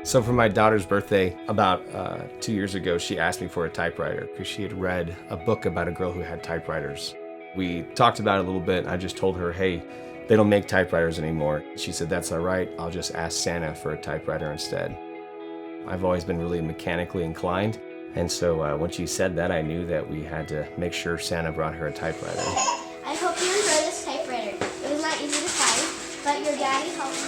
So for my daughter's birthday, about 2 years ago, she asked me for a typewriter because she had read a book about a girl who had typewriters. We talked about it a little bit, and I just told her, hey, they don't make typewriters anymore. She said, that's all right, I'll just ask Santa for a typewriter instead. I've always been really mechanically inclined, and so when she said that, I knew that we had to make sure Santa brought her a typewriter. I hope you enjoy this typewriter. It was not easy to find, but your daddy helped.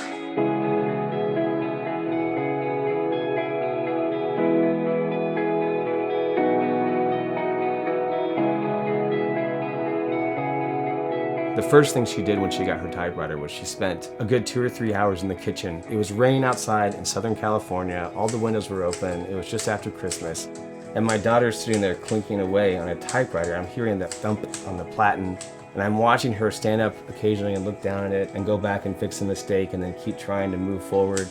The first thing she did when she got her typewriter was she spent a good 2 or 3 hours in the kitchen. It was raining outside in Southern California. All the windows were open. It was just after Christmas. And my daughter's sitting there clinking away on a typewriter. I'm hearing that thump on the platen. And I'm watching her stand up occasionally and look down at it and go back and fix a mistake and then keep trying to move forward.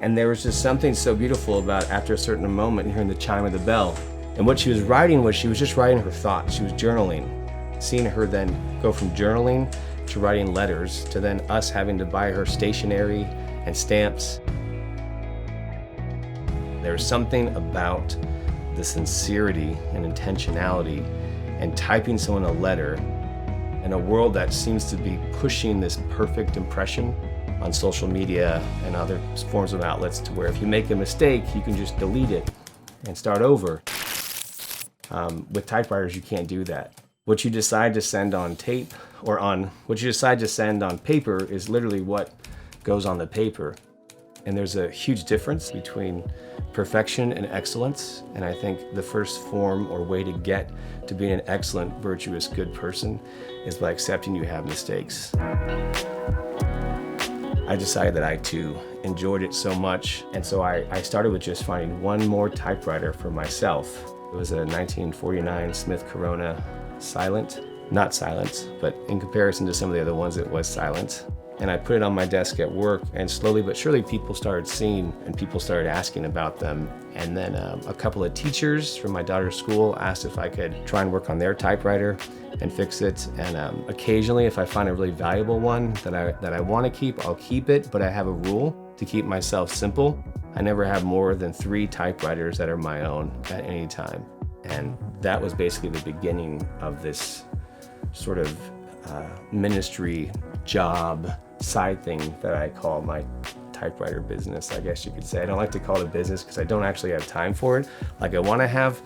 And there was just something so beautiful about, after a certain moment, hearing the chime of the bell. And what she was writing was she was just writing her thoughts. She was journaling. Seeing her then go from journaling to writing letters to then us having to buy her stationery and stamps. There's something about the sincerity and intentionality and typing someone a letter in a world that seems to be pushing this perfect impression on social media and other forms of outlets, to where if you make a mistake, you can just delete it and start over. With typewriters, you can't do that. What you decide to send on tape or what you decide to send on paper is literally what goes on the paper. And there's a huge difference between perfection and excellence. And I think the first form or way to get to being an excellent, virtuous, good person is by accepting you have mistakes. I decided that I too enjoyed it so much. And so I started with just finding one more typewriter for myself. It was a 1949 Smith Corona silent, not silent, but in comparison to some of the other ones, it was silent. And I put it on my desk at work, and slowly but surely people started seeing and people started asking about them. And then a couple of teachers from my daughter's school asked if I could try and work on their typewriter and fix it. And occasionally, if I find a really valuable one that I want to keep, I'll keep it, but I have a rule to keep myself simple. I never have more than 3 typewriters that are my own at any time. And that was basically the beginning of this sort of ministry job side thing that I call my typewriter business, I guess you could say. I don't like to call it a business because I don't actually have time for it like I want to have,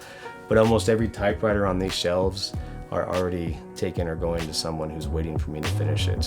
but almost every typewriter on these shelves are already taken or going to someone who's waiting for me to finish it.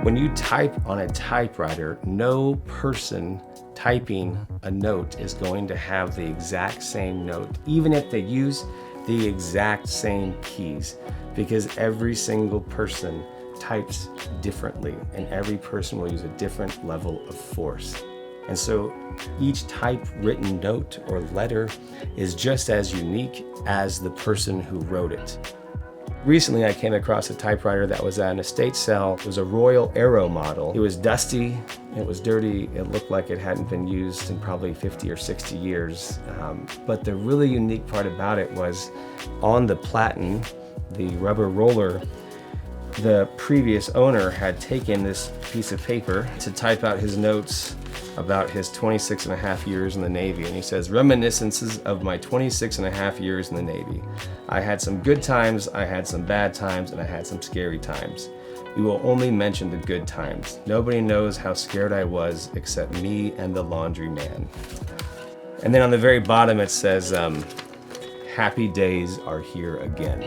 When you type on a typewriter, no person typing a note is going to have the exact same note, even if they use the exact same keys, because every single person types differently and every person will use a different level of force. And so each typewritten note or letter is just as unique as the person who wrote it. Recently, I came across a typewriter that was at an estate sale. It was a Royal Arrow model. It was dusty, it was dirty, it looked like it hadn't been used in probably 50 or 60 years. But the really unique part about it was on the platen, the rubber roller, the previous owner had taken this piece of paper to type out his notes about his 26 and a half years in the Navy. And he says, reminiscences of my 26 and a half years in the Navy. I had some good times, I had some bad times, and I had some scary times. We will only mention the good times. Nobody knows how scared I was except me and the laundry man. And then on the very bottom it says, happy days are here again.